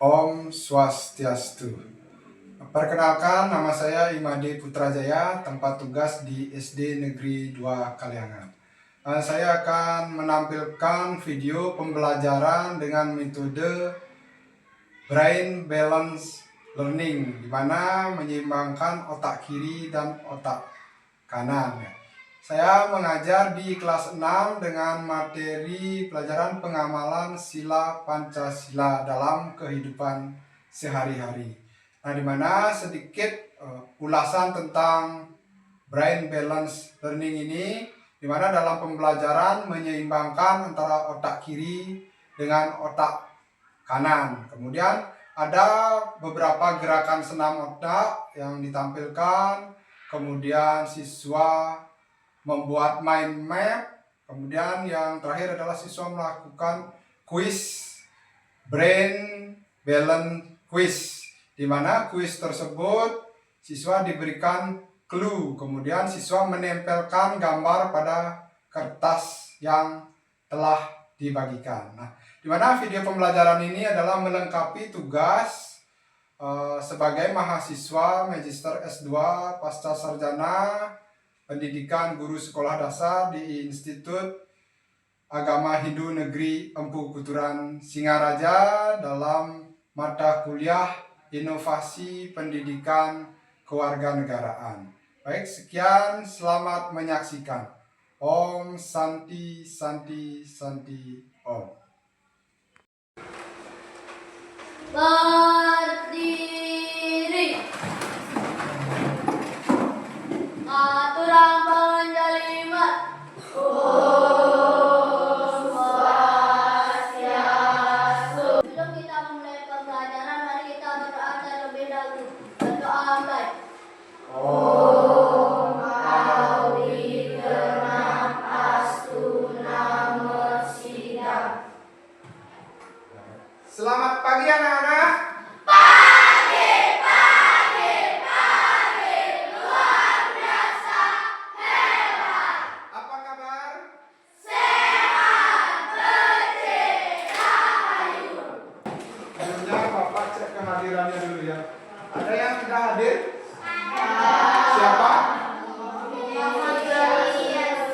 Om Swastiastu. Perkenalkan, nama saya Imade Putrajaya, tempat tugas di SD Negeri 2 Kaliangan. Saya akan menampilkan video pembelajaran dengan metode Brain Balance Learning, di mana menyeimbangkan otak kiri dan otak kanan. Saya mengajar di kelas 6 dengan materi pelajaran pengamalan sila Pancasila dalam kehidupan sehari-hari. Nah, di mana sedikit ulasan tentang brain balance learning ini, di mana dalam pembelajaran menyeimbangkan antara otak kiri dengan otak kanan. Kemudian ada beberapa gerakan senam otak yang ditampilkan. Kemudian siswa membuat mind map. Kemudian yang terakhir adalah siswa melakukan quiz, brain balance quiz, di mana quiz tersebut siswa diberikan clue. Kemudian siswa menempelkan gambar pada kertas yang telah dibagikan. Nah, di mana video pembelajaran ini adalah melengkapi tugas sebagai mahasiswa Magister S2 Pasca Sarjana Pendidikan Guru Sekolah Dasar di Institut Agama Hindu Negeri Empu Kuturan Singaraja dalam mata kuliah Inovasi Pendidikan Kewarganegaraan. Baik, sekian, selamat menyaksikan. Om Santi Santi Santi Om. Berdiri. Aturan bangun jalimat. Om Swastiastu. Sebelum kita memulai pembelajaran, mari kita berdoa terlebih dahulu. Berdoa baik. Om Awikenam Astu Namo Sidam. Selamat pagi anak-anak. Luar biasa hebat. Apa kabar? Sehat, bersih, rahayu. Sebelumnya Bapak cek kehadirannya dulu ya. Ada yang tidak hadir? Ada. Siapa? Muhammad Elias.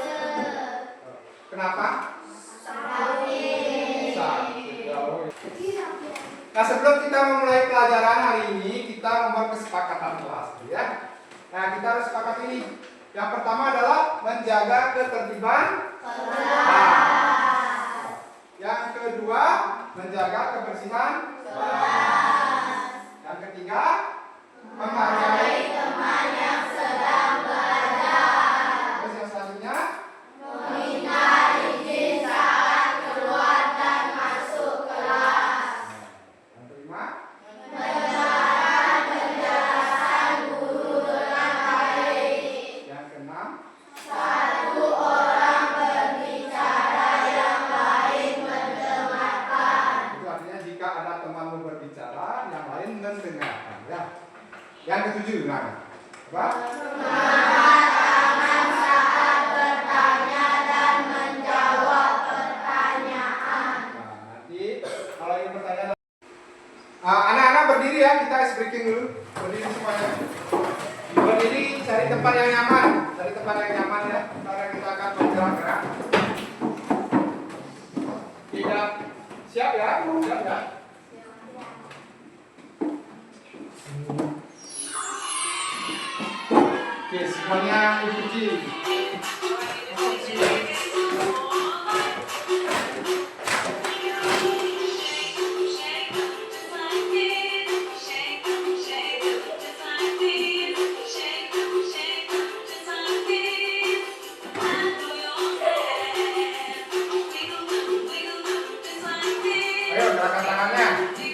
Kenapa? Sakit. Sakit. Nah, sebelum kita memulai pelajaran hari ini, kita membuat kesepakatan kelas ya. Nah, kita harus sepakat ini. Yang pertama adalah menjaga ketertiban kelas. Yang kedua, menjaga kebersihan kelas. Yang ketiga, menghargai Teman yang sedang belajar. Terus yang selanjutnya, Meminta izin saat keluar dan masuk kelas. yang kelima, Mendengarkan penjelasan guru dengan baik. yang keenam, Satu orang berbicara, yang lain mendengarkan. itu artinya jika ada temanmu berbicara, yang lain mendengarkan ya. Yang ketujuh, nah, apa? Tangan saat bertanya dan menjawab pertanyaan. Nah, nanti kalau ingin bertanya, anak-anak berdiri ya, kita ice breaking dulu. Berdiri semuanya. Berdiri, cari tempat yang nyaman, cari tempat yang nyaman ya, karena kita akan bergerak-gerak. Tidak siap ya, siap ya. Oke, semuanya ikuti. Ayo, gerakan tangannya. Ikuti.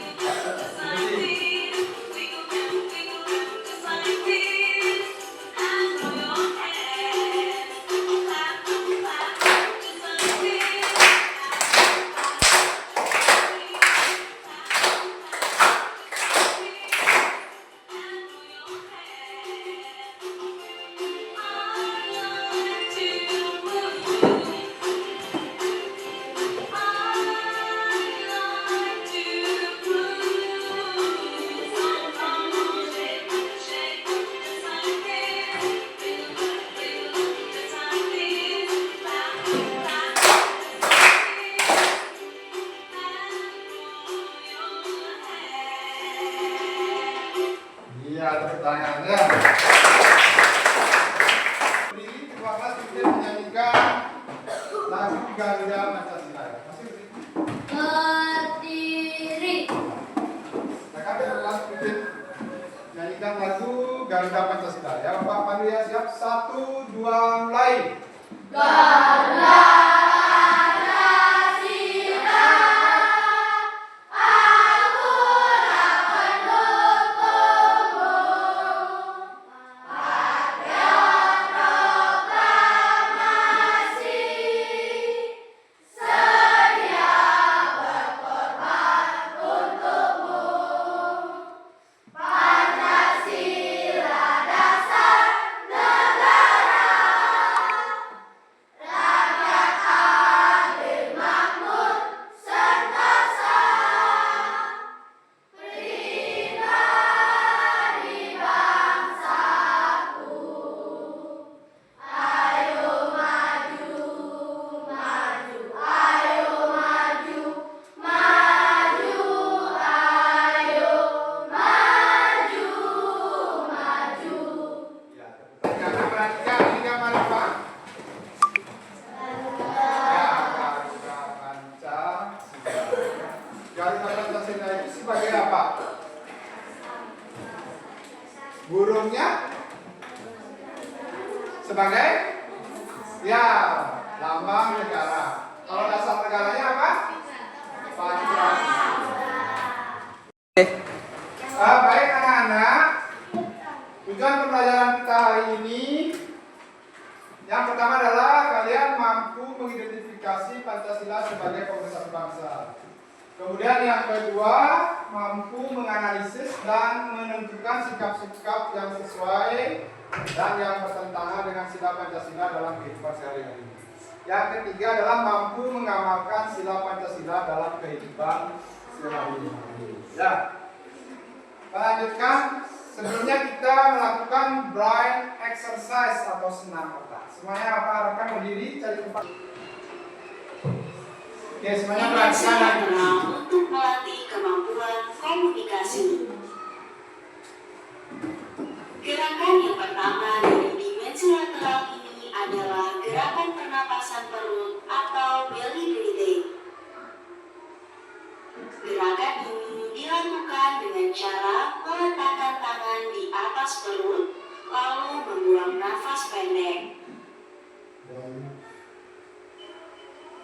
Garuda Pancasila. Masih berdiri. Berdiri. Mereka kelas bikin nyanyikan lagu Garuda Pancasila. Ya, Bapak Pandu ya, siap. 1, 2, mulai. Garuda. Burungnya sebagai ya lambang negara. Kalau dasar negaranya apa? Pancasila. Baik anak-anak, tujuan pembelajaran kita hari ini yang pertama adalah kalian mampu mengidentifikasi Pancasila sebagai pemersatu bangsa. Kemudian yang kedua, mampu menganalisis dan menentukan sikap-sikap yang sesuai dan yang bertentangan dengan sila Pancasila dalam kehidupan sehari-hari. Yang ketiga adalah mampu mengamalkan sila Pancasila dalam kehidupan sehari-hari. Ya. Melanjutkan, sebelumnya kita melakukan brain exercise atau senam otak. Semuanya apa? Rekan berdiri, cari tempat. Oke, semuanya perhatikan dan untuk melatih kemampuan komunikasi. Gerakan yang pertama dari dimensi lateral ini adalah gerakan pernapasan perut atau belly breathing. Gerakan ini dilakukan dengan cara meletakkan tangan di atas perut, lalu membuang nafas pendek.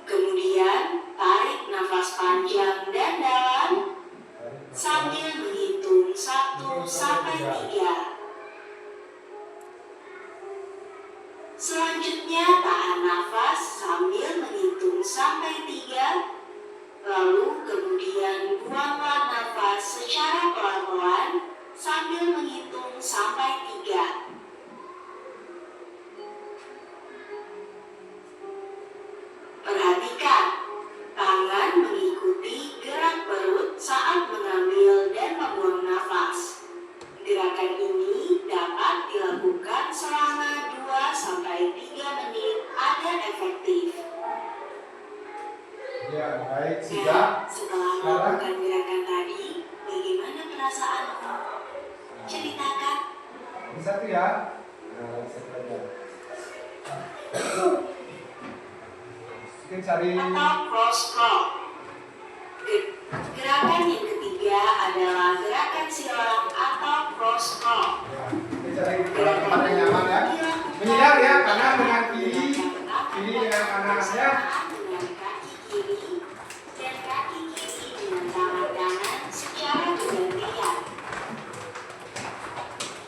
Kemudian, tarik nafas panjang dan dalam sambil menghitung 1 sampai 3. Selanjutnya, tahan nafas sambil menghitung sampai 3. Lalu kemudian buanglah nafas secara pelan-pelan sambil menghitung sampai 3. Perhatikan, tangan mengikuti gerak perut saat mengambil dan membuang nafas. Gerakan ini dapat dilakukan selama 2-3 menit agar efektif. ya, baik, Nah, sudah. setelah melakukan gerakan tadi, bagaimana perasaanmu? Ceritakan. Ini satu ya. Nah, satu aja. Mungkin cari. Atau cross crawl. Gerakan yang ketiga adalah gerakan silang atau cross crawl. Ya, kita cari tempat yang nyaman ya. Menyadar ya, kanan dengan kiri, kiri dengan kanan ya. Dengan kaki kiri dan kaki kiri dengan tangan kanan secara bergantian.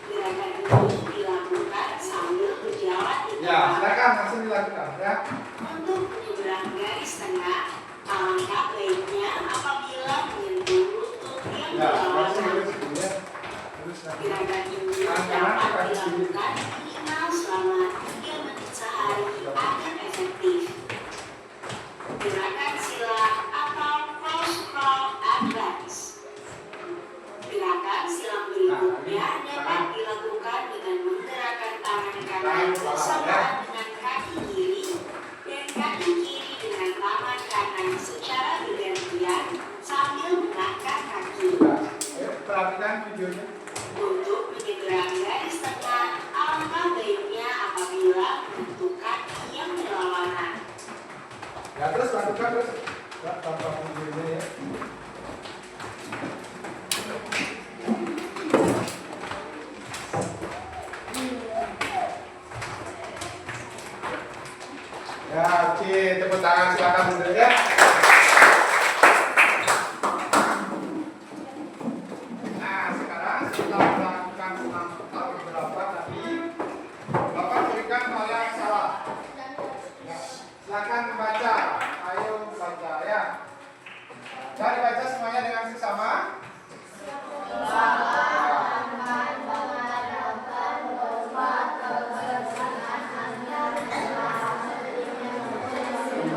Gerakan ini dilakukan sambil berjalan di Ya, tempat. silakan langsung dilakukan ya. Untuk menyeberang garis tengah, alangkah baiknya apabila menyentuh lutut yang Ya, bawah langsung kaki. terus ya. Terus lagi. Gerakan ini Kanan, dapat kaki kiri. dilakukan minimal selama 3 menit sehari agar efektif. Gerakan silang atau cross crawl advance. Gerakan silang berikutnya dapat dilakukan dengan menggerakkan tangan kanan bersamaan dengan kaki kiri dan kaki kiri dengan tangan kanan secara bergantian sambil mengangkat kaki. Ya, perhatikan videonya. Untuk menyeberang garis tengah, alangkah baiknya apabila lakukan terus. Tanpa videonya ya. Ya, oke, tepuk tangan silakan dulu ya. Nah, sekarang setelah melakukan senam total beberapa tadi, Bapak berikan hal yang salah. Ya, silakan membaca. Ayo baca ya. Cari baca semuanya dengan seksama.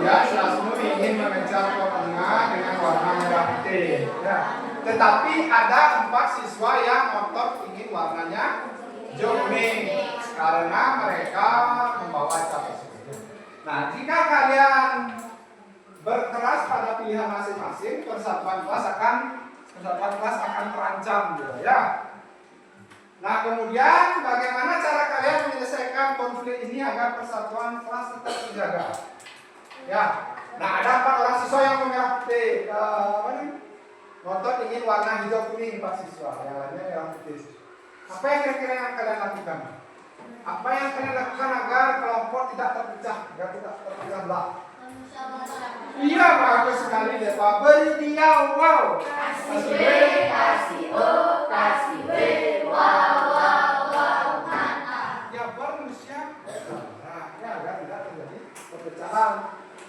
Ya, Slasmu ingin mengejar tengah dengan warna merah putih. Ya. Tetapi ada 4 siswa yang ngotot ingin warnanya hijau kuning karena mereka membawa cap tersebut. Nah, jika kalian berkeras pada pilihan masing-masing, persatuan kelas akan terancam, gitu ya. Nah, kemudian bagaimana cara kalian menyelesaikan konflik ini agar persatuan kelas tetap terjaga? Ya, nah ada 4 orang siswa yang merah putih, ngotot ingin warna hijau kuning 4 siswa, yang lainnya merah putih. Apa yang kira-kira yang kalian lakukan? Apa yang kalian lakukan agar kelompok tidak terpecah, agar tidak terpecah belah? Iya, bagus sekali deh Pak. Beri dia wow. Kasih W, kasih O, kasih W, wow, mantap. Ya manusia. Nah, ya agar tidak terjadi perpecahan.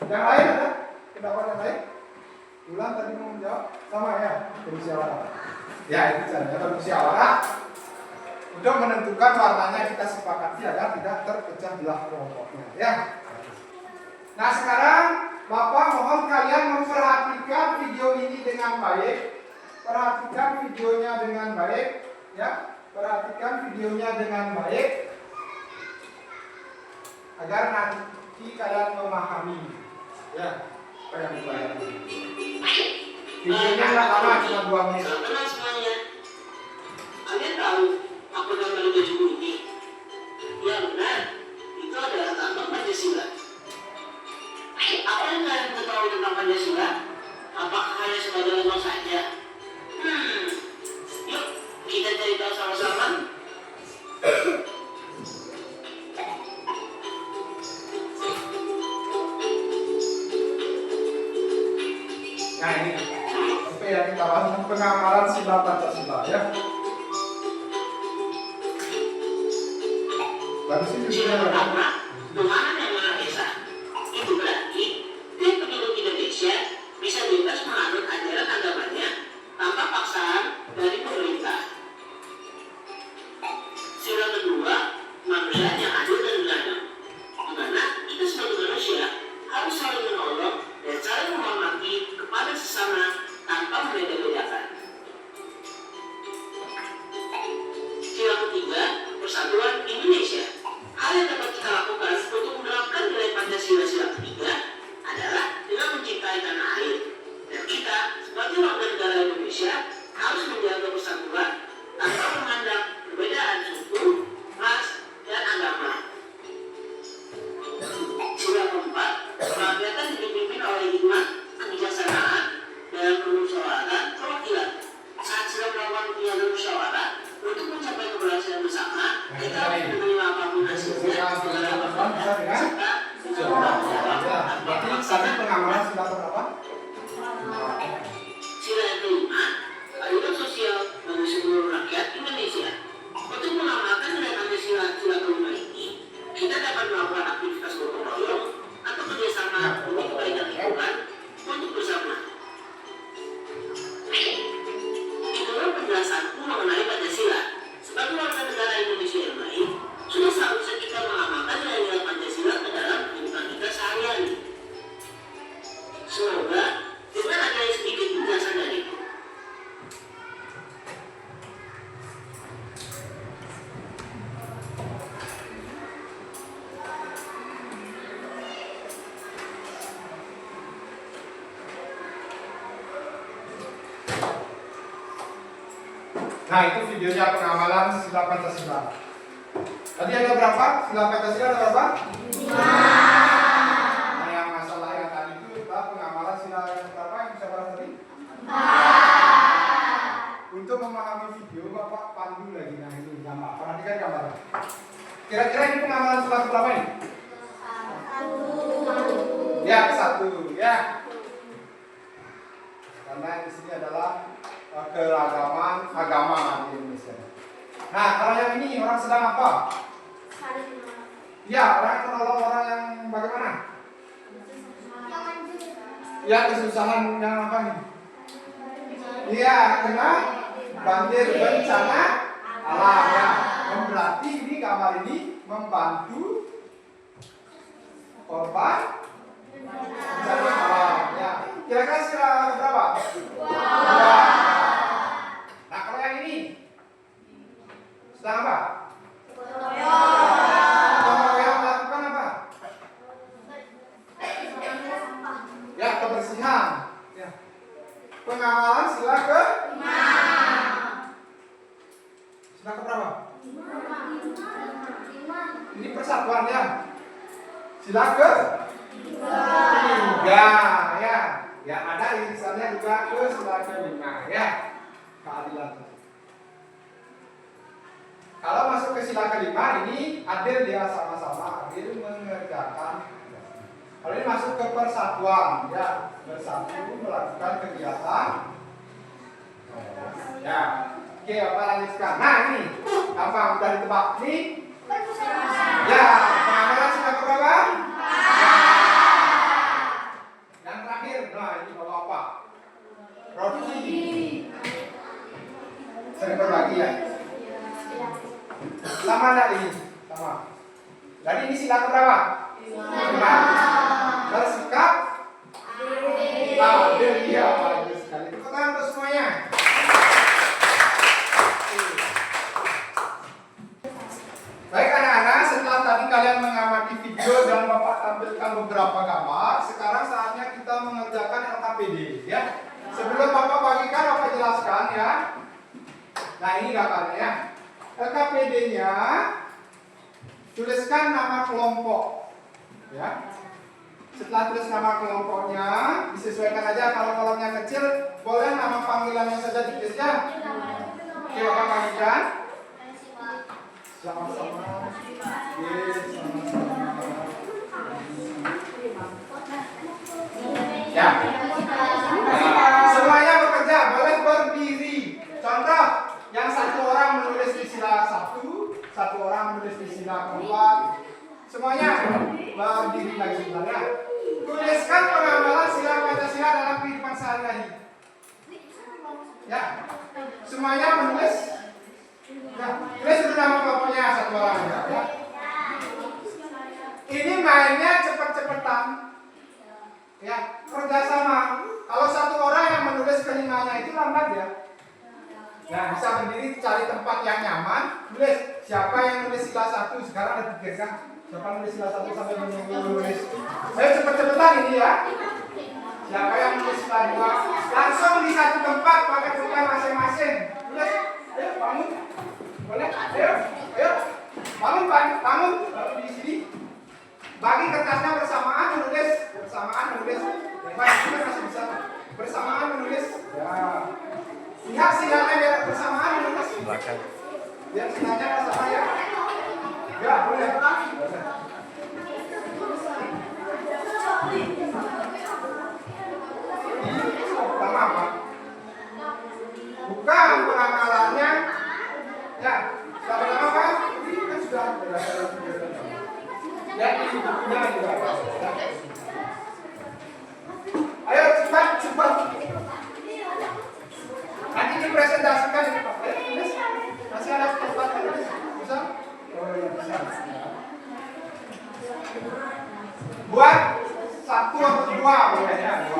Yang lain ada? Pendapat yang lain? Ulang tadi mau menjawab sama ya, bermusyawarah. Ya itu caranya bermusyawarah untuk menentukan warnanya kita sepakati agar tidak terpecah belah kelompoknya. Ya. Nah sekarang Bapak mohon kalian memperhatikan video ini dengan baik. Perhatikan videonya dengan baik, ya. Perhatikan videonya dengan baik agar nanti kalian memahami. Ya, apa yang dibayar. Videonya nggak lama, cuma 2 menit. Tenang semuanya. Kalian tahu apa nama baju ini? Ya benar, itu adalah lambang Pancasila. Apa yang kalian ketahui tentang Pancasila? Apakah hanya sebagai lambang saja? Yuk, kita cari tahu sama-sama. Nah ini apa yang kita bahas tentang pengamalan sila Pancasila ya. Bagus ini Sila sudah. pertama, Tuhan yang Maha Esa. Itu berarti tiap penduduk Indonesia bisa bebas menganut ajaran agamanya tanpa paksaan dari pemerintah. Sila kedua, manusia yang adil dan beradab. Di mana kita sebagai manusia harus saling menolong dan saling menghormati kepada sesama tanpa membeda-bedakan. Sila ketiga, persatuan Indonesia. Hal yang dapat kita lakukan untuk menerapkan nilai Pancasila sila ketiga adalah dengan mencintai tanah air. Dan kita sebagai warga negara Indonesia harus menjaga persatuan tanpa memandang perbedaan suku, ras, dan agama. Sila keempat, kerakyatan dipimpin oleh hikmat, kebijaksanaan, dalam permusyawaratan perwakilan. Saat sedang melakukan kegiatan musyawarah untuk mencapai keberhasilan bersama, kita harus menerima apapun hasilnya serta Berarti tadi pengamalan sila berapa? sila yang kelima, keadilan sosial bagi seluruh rakyat Indonesia. Untuk mengamalkan nilai Pancasila sila kelima ini, kita dapat melakukan aktivitas gotong royong atau kerjasama untuk kebaikan lingkungan untuk bersama. Itulah penjelasanku mengenai Pancasila. Sebagai warga negara Indonesia yang baik, sudah seharusnya kita mengamalkan nilai-nilai Pancasila ke dalam kehidupan kita sehari-hari. Semoga dengan adanya sedikit penjelasan dariku, Nah itu videonya pengamalan sila Pancasila. Tadi ada berapa? Sila Pancasila ada berapa? 5. Nah yang masalah yang tadi itu pengamalan pengamalan sila berapa ini? Ya, satu. Ya. Karena di sini adalah keragaman agama di Indonesia. Nah, kalau yang ini orang sedang apa? Ya, orang akan nolong orang yang bagaimana? Ya, kesusahan yang apa nih? Iya, kena banjir bencana alam ya. Berarti ini gambar ini membantu korban bencana alam ya. Kira-kira sila berapa? Dua. Nah, kalau yang ini sedang apa? Yang melakukan apa? Ya, kebersihan. Ya. Pengamalan sila ke? Sila ke berapa? Ini persatuan ya. Sila ke? Tiga ya. Ya ada irisannya juga ke sila ke-5 ya. Keadilan. Kalau masuk ke sila ke-5 ini adil dia sama-sama adil mengerjakan. Kalau ini masuk ke persatuan ya, bersatu melakukan kegiatan. Ya. Oke, apa lanjutkan? Nah, ini gampang udah ditebak nih. Ya, pengamalan sila berapa? Yang terakhir, nah ini bawa apa? Roti. Sering berbagi ya. Sama enggak ini? Sama. Jadi ini sila berapa? 5. Bersikap adil ya, bagus sekali. Tepuk tangan untuk semuanya. Baik anak-anak, setelah tadi kalian mengamati video dan Bapak tampilkan beberapa gambar, sekarang saatnya kita mengerjakan LKPD ya. Sebelum Bapak bagikan, Bapak jelaskan ya. Nah, ini gambarnya ya. LKPD-nya tuliskan nama kelompok ya. Setelah tulis nama kelompoknya, disesuaikan aja, kalau kolomnya kecil boleh nama panggilannya saja ditulis ya. Oke, Bapak bagikan. Sama-sama. Ya. Semuanya bekerja, boleh berdiri. Contoh, yang satu orang menulis di sila 1, satu orang menulis di sila 4. Semuanya berdiri lagi sebenarnya. Tuliskan pengamalan sila Pancasila dalam kehidupan sehari-hari. Ya. Semuanya menulis. Ya, tulis dulu nama kelompoknya satu orang ya. Ini mainnya cepet-cepetan. Ya, kerjasama. Kalau satu orang yang menulis kelimanya itu lambat ya. Nah, bisa berdiri cari tempat yang nyaman. Tulis siapa yang nulis sila 1 sekarang ada pikirkan. Siapa nulis sila 1 sampai menunggu nulis. Ayo cepet-cepetan ini ya. Siapa yang nulis sila 2? Langsung di satu tempat pakai pulpen masing-masing. Tulis. Ayo bangun. Boleh? Ayo. Bangun, bangun. Di sini. Bagi kertasnya bersamaan menulis. Baik, kita masih bisa bersamaan menulis. Ya. Lihat silanya biar bersamaan menulis. Biar silanya sama ya. Ya, boleh. Pertama apa? Bukan pengamalannya. Ya, pertama kan? Ini kan sudah berdasarkan kegiatan. Ya, ini bukunya juga. Ayo cepat. Nanti dipresentasikan ini Pak. Masih ada tempat tulis. Bisa? Oh iya bisa. Buat 1 atau 2 boleh ya. 2.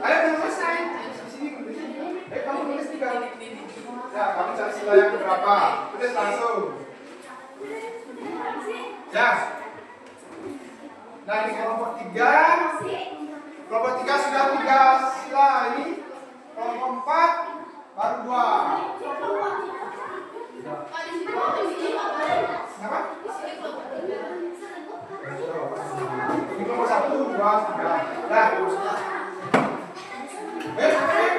Ayo tulis saya. Di sini tulis. Kamu tulis 3. Ya, kamu cari sila yang berapa? Tulis langsung. Ya. Nah, ini kelompok 3. Kelompok 3 sudah 3 sila ini. Kelompok 4 baru 2. Kenapa? Ini kelompok 1, 2, 3. Nah.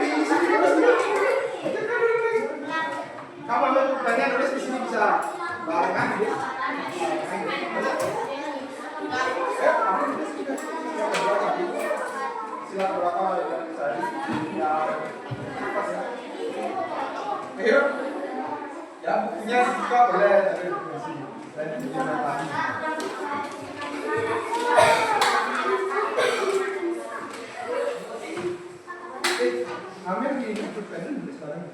Di sini kamu ambil pulpennya nulis di sini bisa barengan. Saya tunjukkan apa. Amir di YouTube channel sekarang.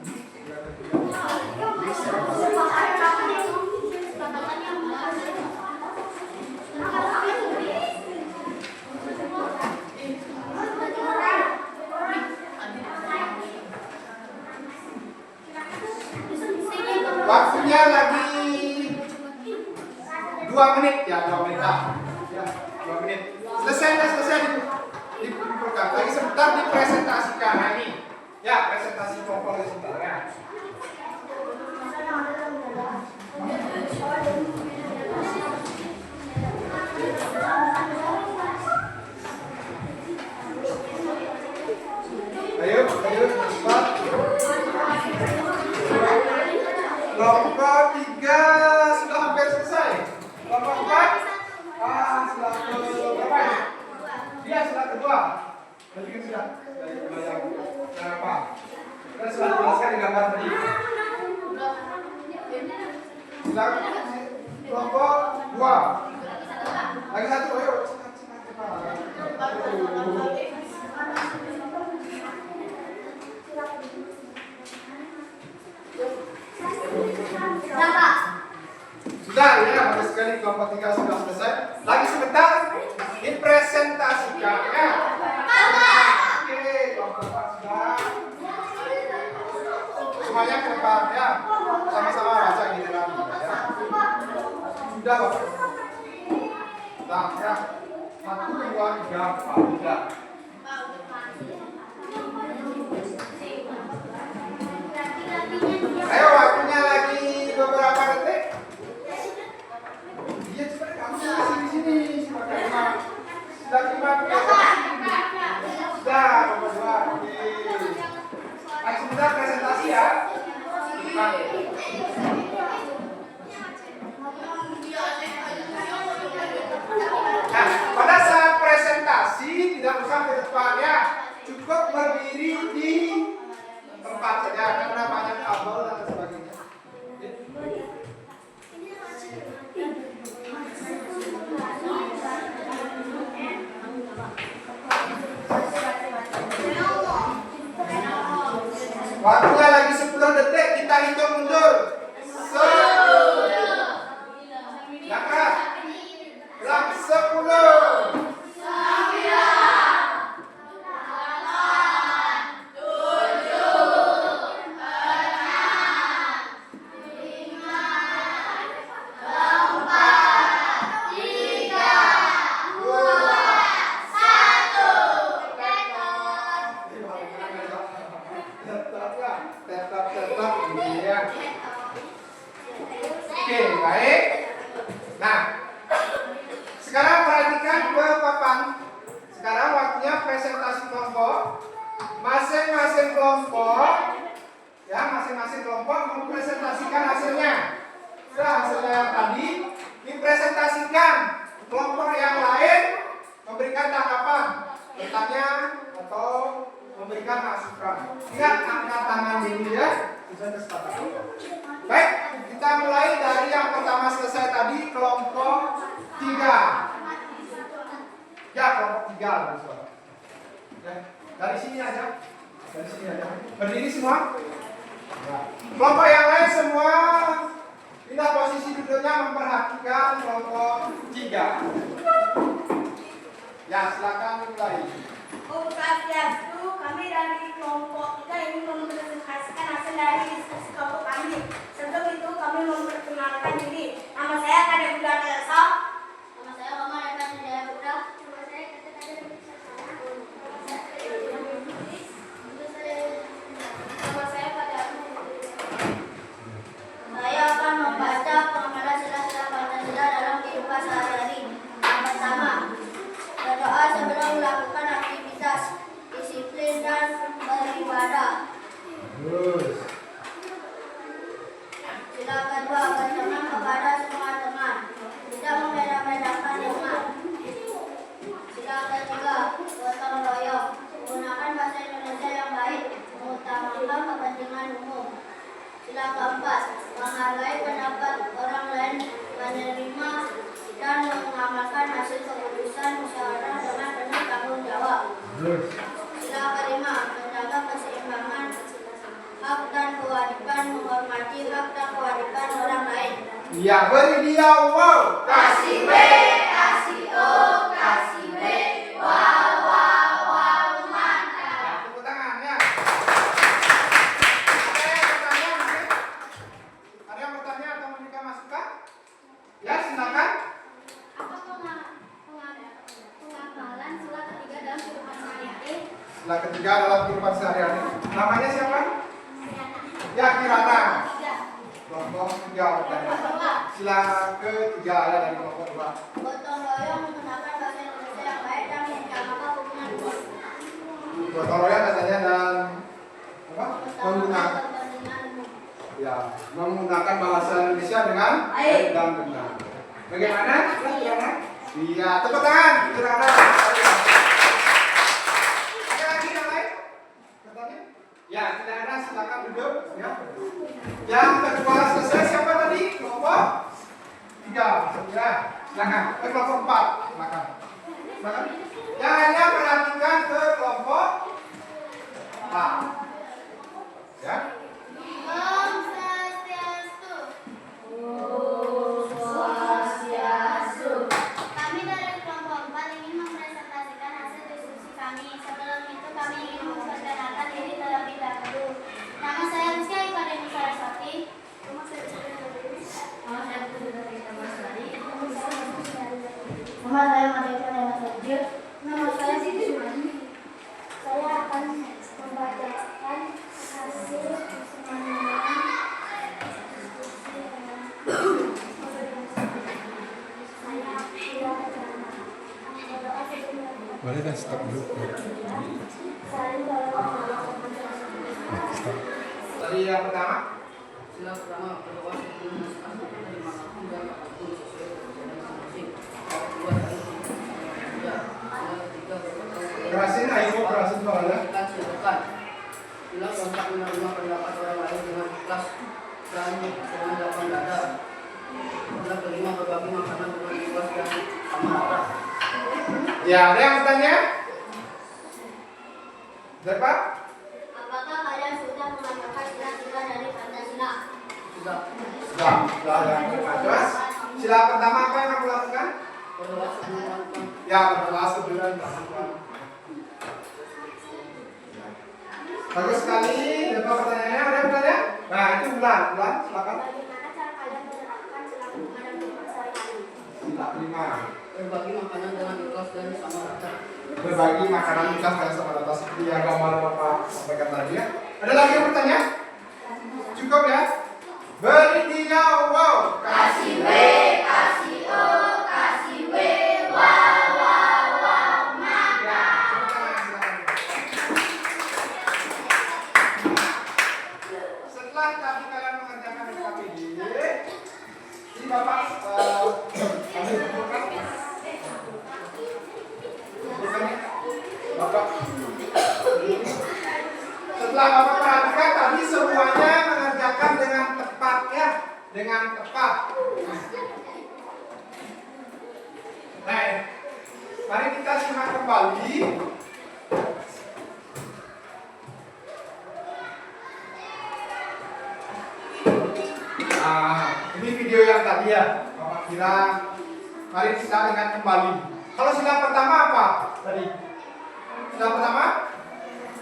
Waktunya lagi 2 menit ya, 2 menit lah. Ya, 2 menit. Selesai dibuka. Lagi sebentar dipresentasikan. Nah ini, ya presentasi kelompok sebentar ya. Ayo cepat. Kelompok 3 sudah hampir selesai. Kelompok 4 sudah berapa ya? Dia sudah kedua. Berarti kan sudah. Kenapa? Kita sudah jelaskan di gambar tadi. Sudah kelompok 2. Lagi satu, ayo. Sudah ya, bagus sekali kelompok 3 sudah selesai. Lagi sebentar dipresentasikan ya. Oke, kelompok 4 sudah. Semuanya ke depan ya. Sama-sama baca gitu kan. Ya. Sudah Bapak. Nah, ya. 1, 2, 3, 4 sudah. Ayo waktunya lagi beberapa detik. Iya cepat kamu masih di sini. Sudah 5. Sudah nomor 2. Oke. Ayo sebentar presentasi ya. Nah, pada saat presentasi tidak usah ke depan ya. Cukup berdiri di tempat saja karena banyak kabel dan sebagainya. Waktunya lagi 10 detik, kita hitung mundur. 10. Yang keras. Ulang 10. Oke, baik. Nah, sekarang perhatikan ke papan. Sekarang waktunya presentasi kelompok. Masing-masing kelompok, ya masing-masing kelompok mempresentasikan hasilnya. Sudah hasilnya yang tadi dipresentasikan. Kelompok yang lain memberikan tanggapan, bertanya atau memberikan masukan. Ingat angkat tangan dulu ya. Bisa kesepakatan. Baik, kita mulai dari yang pertama selesai tadi, kelompok 3. Ya, kelompok 3 ya, dari sini aja. Berdiri semua. Ya. Kelompok yang lain semua pindah posisi duduknya memperhatikan kelompok 3. Ya, silakan mulai. Om Swastiastu, kami dari kelompok 3 ingin mempresentasikan hasil dari diskusi kelompok kami. Sebelum itu kami memperkenalkan diri. Nama saya Kade Bunda Elsa. Nama saya Mama Eka Jaya Bunda. Nama saya Nama saya Pada. Saya akan membaca pengamatan sila-sila Pancasila dalam kehidupan sehari-hari. Yang pertama, berdoa sebelum melakukan aktivitas, disiplin dan beribadah. Sila kedua, berteman kepada semua teman, tidak Terus. Sila kelima, menjaga keseimbangan hak dan kewajiban menghormati hak dan kewajiban orang lain. Iya, beri dia wow. Kasih W, kasih O, kasih W, wow, wow, wow, mantap. Ya, tepuk tangan ya. Ada yang bertanya atau memberikan masukan? Ya, silakan. Apa penghafalan sila ketiga dalam kehidupan sehari-hari? Sila ketiga dalam kehidupan sehari-hari. Namanya siapa? Ya, Kirana. Kelompok 3 bertanya. Sila ketiga ya dari kelompok 2. Gotong royong menggunakan bahasa Indonesia yang baik dan menjaga hubungan Gotong royong katanya dan apa? Menggunakan kepentingan umum. ya, menggunakan bahasa Indonesia dengan baik dan benar. Bagaimana? Kirana? Iya, tepuk tangan. Kirana. Ada lagi yang lain? Bertanya? Ya, tidak ada. Silakan duduk. Ya. Yang kedua selesai siapa tadi? Kelompok 3. Ya, silakan. Kelompok 4. Silakan. Silakan. Yang lainnya perhatikan ke kelompok 4. Ya. Om Swastiastu. Om Swastiastu. Kami dari kelompok 4 ingin mempresentasikan hasil diskusi kami. Sebelum itu kami ingin memperkenalkan diri terlebih dahulu. Nama saya Rizky Ikadeni Saraswati. Nama saya Nama saya Madeka Dana Sajir. Nama saya Siti Sumani. Saya akan membacakan hasil Boleh dah stop dulu. Stop. Tadi yang pertama. Sila pertama berdoa sebelum masuk aktivitas dimanapun dan apapun sesuai kepercayaan masing-masing. Kedua saling tiga. Sila ketiga berkata Kerasin, ayo kerasin soalnya. silakan. Sila keempat menerima pendapat orang lain dengan ikhlas dan dengan lapang dada. Sila kelima berbagi makanan dengan ikhlas dan sama rata. Ya, ada yang bertanya? Siapa? Apakah kalian sudah mengamalkan sila-sila dari Pancasila? Sudah Sudah ya. Terus, sila pertama apa yang kamu lakukan? berdoa sebelum melakukan Ya, berdoa sebelum melakukan. Bagus sekali. Apa pertanyaannya? Ada yang bertanya? Nah, itu bulan, silakan. Bagaimana cara kalian menerapkan sila kelima dalam kehidupan sehari-hari? Sila kelima. berbagi makanan dengan ikhlas dan sama rata. Berbagi makanan ikhlas dan sama rata seperti yang gambar Bapak sampaikan tadi ya. Ada lagi yang bertanya? Cukup ya? Beri dia wow. Kasih W, kasih O, kasih W, wow, wow, wow, mantap. Setelah tadi kalian mengerjakan SKPD, ini Bapak kami kumpulkan. Bapak. Setelah Bapak perhatikan tadi semuanya mengerjakan dengan tepat ya, dengan tepat. Nah, mari kita simak kembali. Ini video yang tadi ya, Bapak kira. Mari kita lihat kembali. Kalau sila pertama apa tadi? Sila pertama?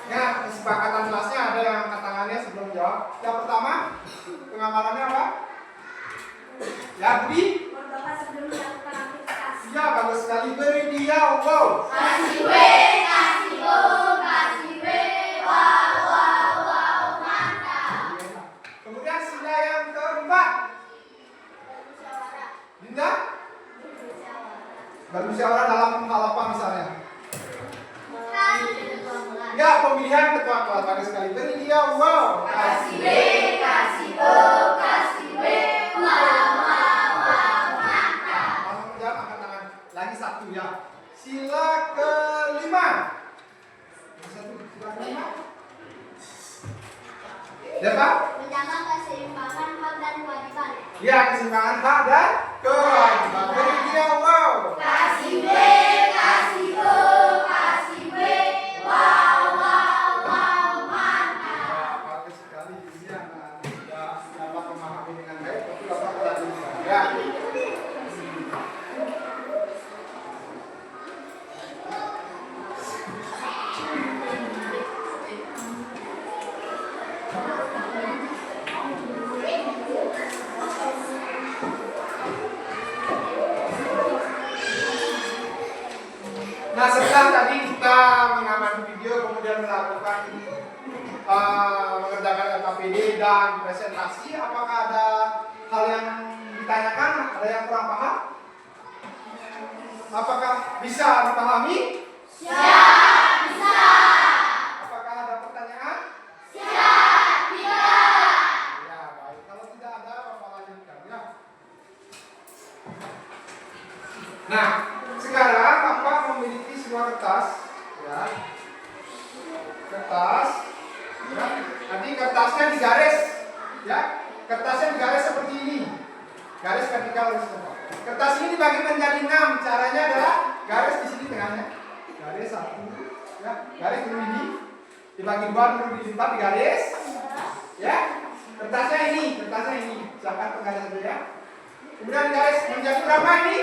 Ya, kesepakatan kelasnya ada yang angkat tangannya sebelum jawab. Sila pertama, pengamalannya apa? Ya, Budi? Berdoa sebelum melakukan aktivitas. Ya, bagus sekali. Beri dia wow. Kasih W, kasih O, kasih W, wow, wow, wow, mantap. Kemudian sila yang keempat. Bermusyawarah. Dinda? Bermusyawarah dalam hal apa misalnya? Ya, pemilihan ketua kelas. Bagus sekali. Beri dia wow. Kasih W, kasih O, kasih W, wow, wow, wow, mantap. Kalau menjawab angkat tangan. Lagi satu ya. Sila kelima. Sila kelima. Ya Pak? Menjaga keseimbangan hak dan kewajiban. Ya, keseimbangan hak dan kewajiban. Beri dia wow. Kasih W, kasih O, kasih W, Nah, setelah tadi kita mengamati video, kemudian melakukan mengerjakan LKPD dan presentasi, apakah ada hal yang ditanyakan? Ada yang kurang paham? Apakah bisa dipahami? Ya, bisa. Apakah ada pertanyaan? Ya, tidak. Ya, baik. Kalau tidak ada, Bapak lanjutkan ya. Nah, sekarang Bapak memiliki sebuah kertas, ya. Kertas, ya. Nanti kertasnya digaris, ya. Kertasnya digaris seperti ini. Garis vertikal garis horizontal. Kertas ini dibagi menjadi 6. Caranya adalah garis di sini tengahnya. Garis 1, ya. Garis dulu ini. Dibagi 2 dulu dilipat digaris. Ya. Kertasnya ini. Silakan penggaris dulu ya. Kemudian garis menjadi berapa ini?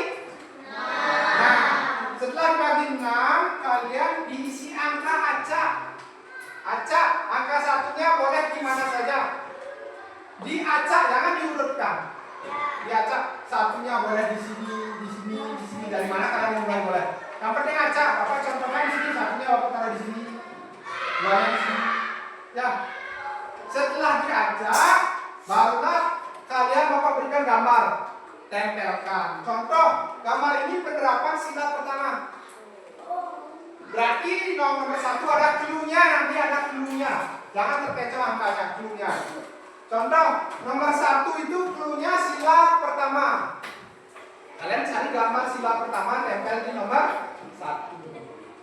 Nah, setelah dibagi 6, kalian diisi angka acak. Acak, angka satunya boleh di mana saja. Diacak, jangan diurutkan. Diacak, satunya boleh di sini. Dari mana kalian mau mulai boleh. Yang penting acak. Bapak contohkan di sini, satunya Bapak taruh di sini. Duanya di sini. Ya. Setelah diacak, barulah kalian Bapak berikan gambar. Tempelkan. Contoh, gambar ini penerapan sila pertama. Berarti nomor 1 ada clue-nya, nanti ada clue-nya. Jangan terkecoh angkanya, clue-nya. Contoh, nomor 1 itu clue-nya sila pertama. Kalian cari gambar sila pertama, tempel di nomor 1.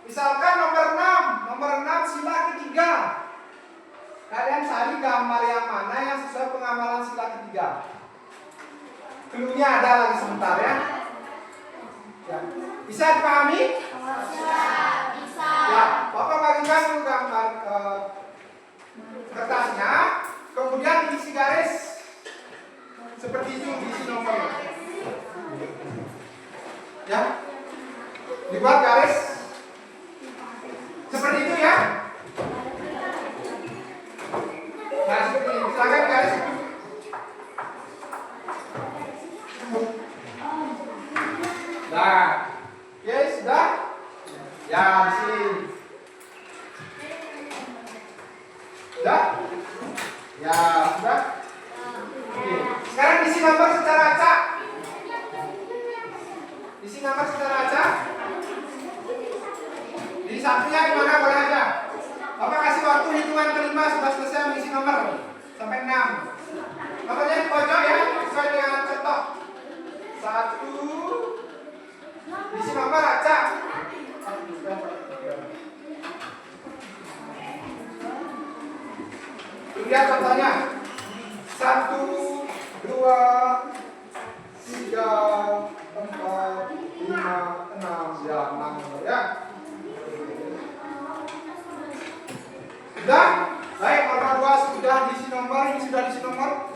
Misalkan nomor 6 sila ketiga. Kalian cari gambar yang mana yang sesuai pengamalan sila ketiga. Clue-nya ada lagi sebentar ya. Bisa dipahami? Bisa. Ya, Bapak bagikan dulu gambar kertasnya, kemudian diisi garis seperti itu, diisi nomor. Ya, dibuat garis seperti itu ya. Nah, seperti ini. Silakan garis. Nah, oke, sudah? Ya, di sini. Sudah? Ya, sudah? Oke. Sekarang isi nomor secara acak. Isi nomor secara acak. Di satunya di mana boleh aja. Bapak kasih waktu hitungan kelima sudah selesai mengisi nomor sampai 6. Nomornya di pojok ya, sesuai dengan contoh. 1. Isi nomor acak. Lihat contohnya. 1, 2, 3, 4, 5, 6, ya 6 ya. Sudah? Baik, nomor 2 sudah diisi nomor, ini sudah diisi nomor?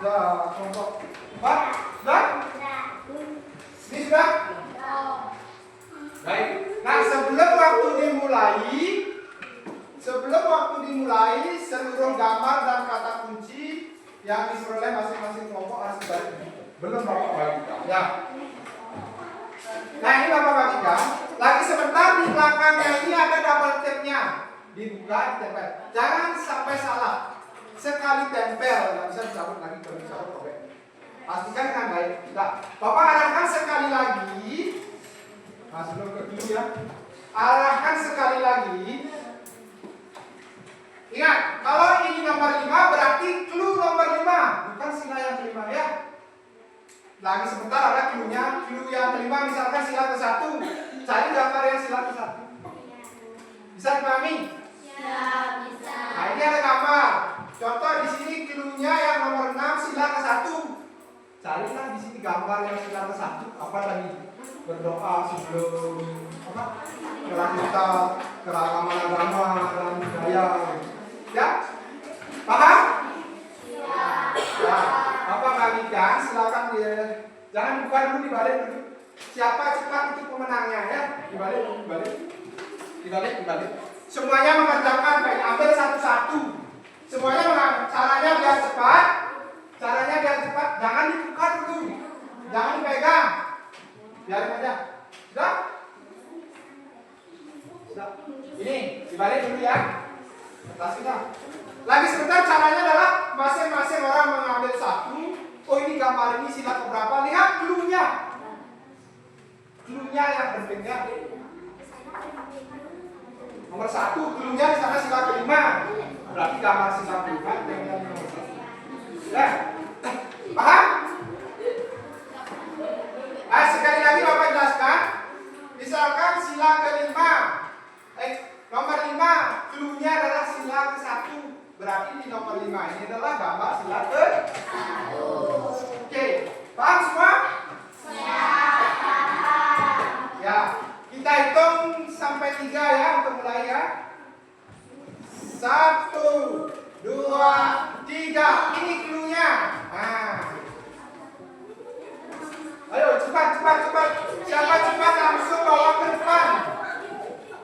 Sudah, kelompok 4, sudah? Ini sudah? Baik. Nah, sebelum waktu dimulai, seluruh gambar dan kata kunci yang diperoleh masing-masing kelompok harus dibagi. Belum Bapak bagikan. Ya. Nah, ini Bapak bagikan. Lagi sebentar di belakangnya ini ada double tape-nya. Dibuka, ditempel. Jangan sampai salah. Sekali tempel, nggak bisa dicabut lagi, kalau dicabut robek. Pastikan dengan baik. Nah, Bapak arahkan sekali lagi. Nah, sebelum ke dulu ya. Arahkan sekali lagi. Ingat, kalau ini nomor 5 berarti clue nomor 5, bukan sila yang kelima ya. Lagi sebentar ada clue-nya. Clue yang kelima misalkan sila ke-1. Cari gambar yang sila ke-1. Bisa dipahami? Ya, bisa. Nah, ini ada gambar. Contoh di sini clue-nya yang nomor 6 sila ke-1. Carilah di sini gambar yang sila ke-1. Apa tadi? Berdoa sebelum kelanjutan keragaman agama dan budaya. Ya? Paham? Ya. Ya. Apa bagikan? Silakan jangan buka dulu, dibalik dulu. Siapa cepat itu pemenangnya ya? Dibalik. Semuanya mengerjakan baik, ambil satu-satu. Semuanya caranya biar cepat. Jangan dibuka dulu. Jangan dipegang. Biarin aja. Sudah? Ini dibalik dulu ya. Atas kita. Lagi sebentar, caranya adalah masing-masing orang mengambil satu. Oh, ini gambar ini sila keberapa? Lihat clue-nya. Clue-nya yang pentingnya. Nomor 1, clue-nya di sana sila kelima. Berarti gambar sila kelima yang nomor 1. Ya. Paham? Sekali lagi Bapak jelaskan. Misalkan sila kelima, nomor 5, clue-nya adalah sila ke-1. Berarti di nomor 5 ini adalah gambar sila ke-1. Oke, paham semua? Ya, kita hitung sampai 3 ya untuk mulai ya. 1, 2, 3. Ini clue-nya. Nah. Ayo cepat. Siapa cepat langsung bawa ke depan.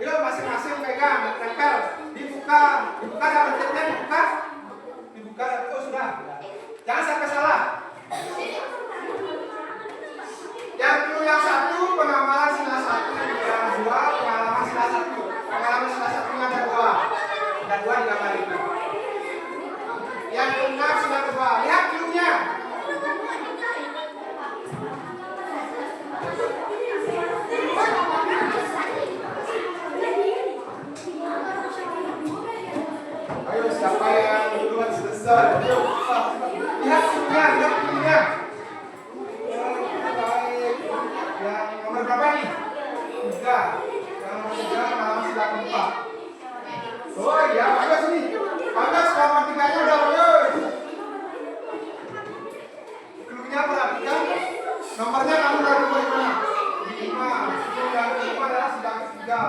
Yuk masing-masing pegang, tempel, dibuka dalam tipnya dibuka. Oh sudah. Jangan sampai salah. Yang clue yang 1 pengamalan sila 1, yang 2 pengalaman sila 1. Pengalaman sila 1 ada 2. Ada 2 di gambar itu. Yang ke-6 sila kedua. Lihat clue-nya. Ayo siapa yang duluan selesai? Ayo, lihat clue-nya. Yang nomor berapa nih? 3. Yang nomor 3 pengalaman sila keempat. Oh iya, bagus nih. Bagus, nomor 3-nya udah bagus. Clue-nya perhatikan. Nomornya kamu dari mana? 5. Yang kelima adalah sila ketiga.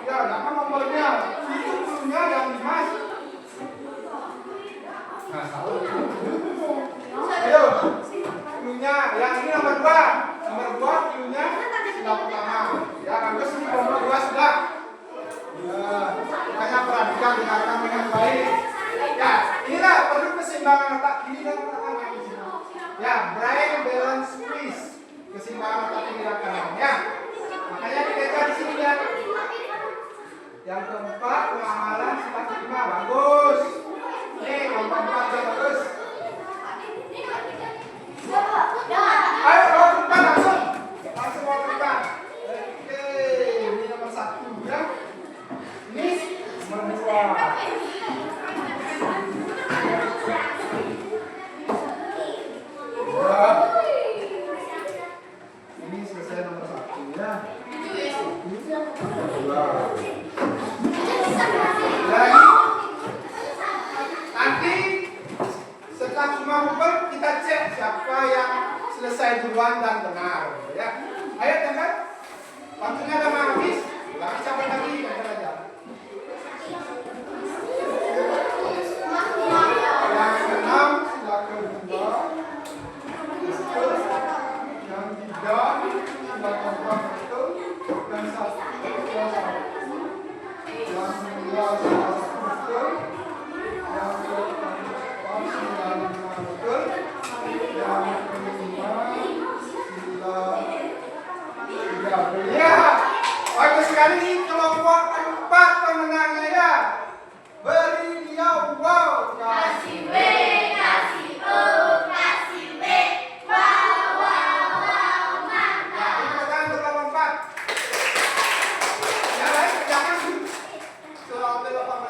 Ya, jangan nomornya. Itu clue-nya yang 5. Nah, salah. Ayo. Clue-nya yang ini nomor 2. Nomor 2 clue-nya sila pertama. Ya, bagus nih nomor 2 sudah. Makanya perhatikan dengarkan dengan baik. Ya, inilah perlu keseimbangan otak kiri dan otak kanan. Ya, brain balance quiz. Keseimbangan otak kiri dan kanan. Ya, makanya kita di sini ya. Yang keempat pengamalan sila kelima bagus. Nih, nomor 4 juga bagus. Ayo bawa ke depan langsung bawa ke depan. Oke, ini nomor 1 ya. Ini nomor 2. Ini selesai nomor 1 ya. Lagi. Nanti setelah semua ngumpul kita cek siapa yang selesai duluan dan benar ya. Ayo teman. Waktunya udah mau habis. Lagi siapa lagi? Aja. Yang ke-6 sila kedua. Yang 3 sila keempat itu. Yang 1 sila 1. Yang 2 sila 1 betul. Yang ke-4 sila 5 betul. Yang ke-5 sila 3 betul. Ya, bagus sekali nih kelompok 4 pemenangnya ya. Beri dia wow. Kasih W, kasih O, kasih W. Wow, mantap. Tepuk tangan untuk kelompok 4. Yang lain jangan. Suruh ambil 8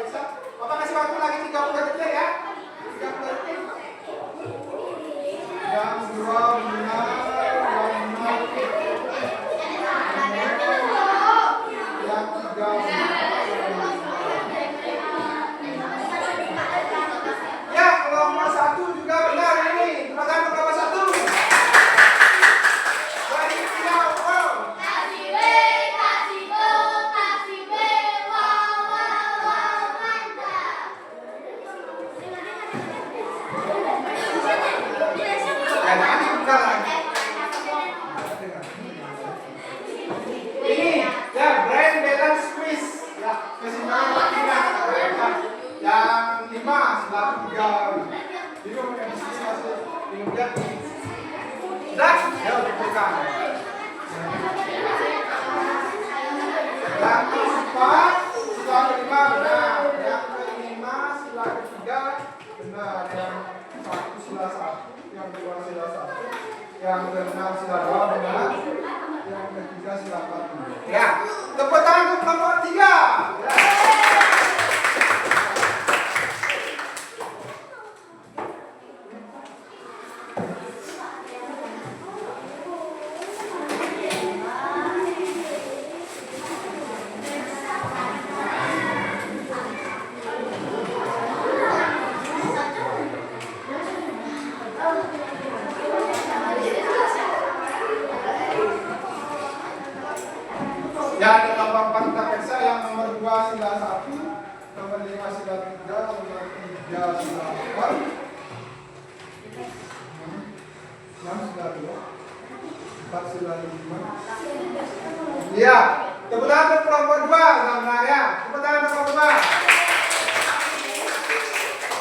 juga silakan. Ya, tepuk tangan untuk kelompok 3. Ya, ada kelompok 4 kita periksa yang nomor 2 sila 1, nomor 5 sila 3, nomor 3 sila 4, 6 sila 2, 4 sila 5. Iya, tepuk tangan untuk kelompok 2, benar ya. Tepuk tangan untuk kelompok 2.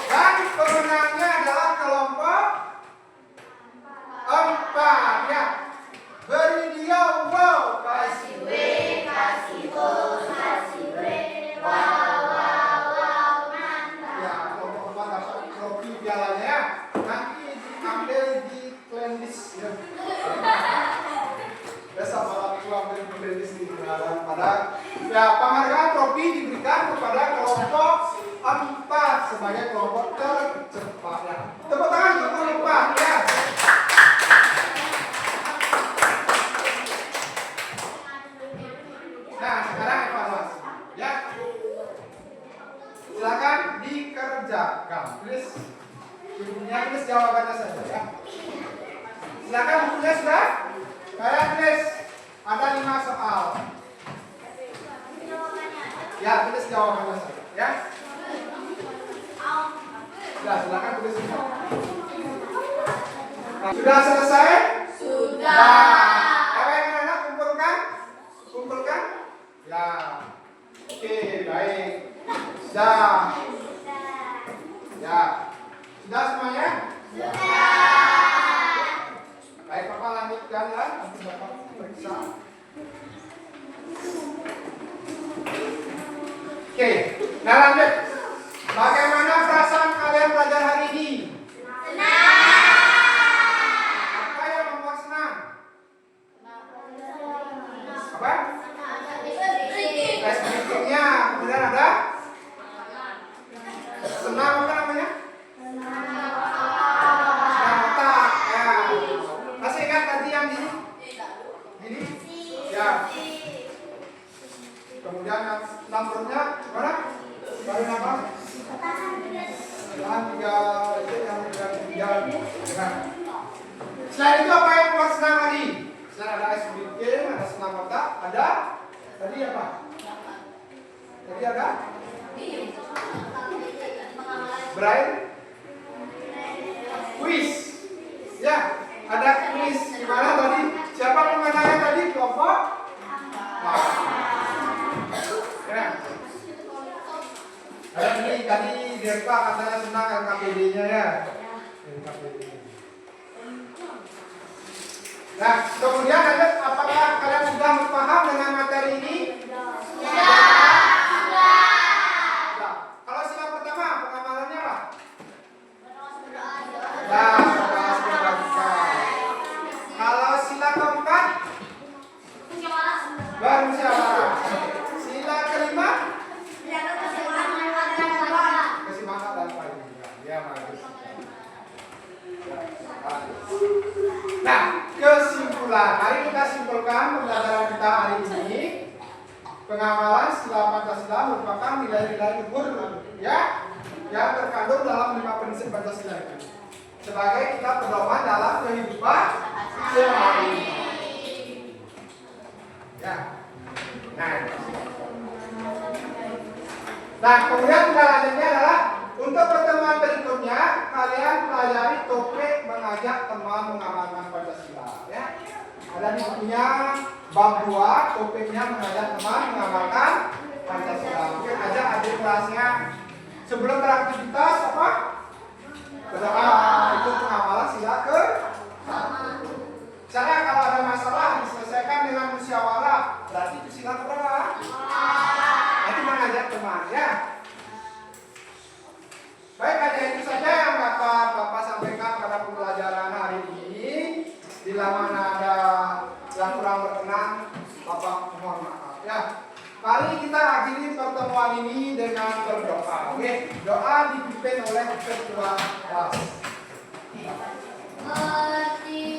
Dan pemenangnya adalah kelompok 4 ya. Beri dia wow, kasih W, kasih O, kasih W, wow, mantap. Ya, kelompok 4 dapat trofi pialanya ya. Nanti diambil di playlist ya. Besok malam itu ambil playlist di pada ya, penghargaan trofi diberikan kepada kelompok 4 sebagai kelompok tercepat ya. Tepuk tangan untuk kelompok 4 ya. Nah, sekarang evaluasi ya. Silakan dikerjakan. Tulis jawabannya saja ya. Silakan bukunya sudah. Kalian tulis ada 5 soal. Ya, tulis jawabannya saja ya. Sudah, silakan tulis semua. Sudah selesai? Sudah. Anak kumpulkan. Kumpulkan. Ya. Oke, baik. Sudah. Ya. Sudah semuanya? Sudah. Baik, Bapak lanjutkan ya. Nanti Bapak periksa. Oke, nah lanjut. Bagaimana perasaan kalian belajar hari ini? Apa yang membuat senang? Apa? Tes briefingnya, kemudian ada? Senang apa namanya? Senang otak, ya. Masih ingat tadi yang ini? Ini? Ya. Kemudian yang numbernya mana? Baru nama? Tahan 3, itu yang 3. Nah. Selain itu apa yang membuat senang lagi? Selain ada ice breaking, ada senang otak, ada tadi apa? Tadi ada? Brain quiz. Ya, ada quiz. Gimana tadi? Siapa pemenangnya tadi? Kelompok? Ya. Ada ini tadi Dirpa katanya senang LKPD-nya ya. LKPD. Nah, kemudian lanjut, apakah kalian sudah paham dengan materi ini? Sudah. Kalau sila pertama pengamalannya apa? Nah, kalau sila keempat bermusyawarah. Sila kelima kesemangat dan payung. Ya, bagus. Nah, kesimpulan. Mari kita simpulkan pembelajaran kita hari ini. Pengamalan sila Pancasila merupakan nilai-nilai luhur ya yang terkandung dalam 5 prinsip Pancasila itu. Sebagai kita pedoman dalam kehidupan sehari-hari. Ya. Nah, kemudian selanjutnya adalah untuk pertemuan berikutnya kalian pelajari topik mengajak teman mengamalkan Pancasila ya. Ada di bukunya bab 2, topiknya mengajak teman mengamalkan Pancasila. Mungkin ajak adik kelasnya sebelum beraktivitas apa? Berdoa, itu pengamalan sila ke. Misalnya kalau ada masalah diselesaikan dengan musyawarah, berarti itu sila keberapa? Itu mengajak teman ya. Baik, hanya itu saja yang dapat Bapak sampaikan pada pembelajaran hari ini. Bila mana ada yang kurang berkenan, Bapak mohon maaf ya. Mari kita akhiri pertemuan ini dengan berdoa. Oke, doa dipimpin oleh ketua kelas. Mati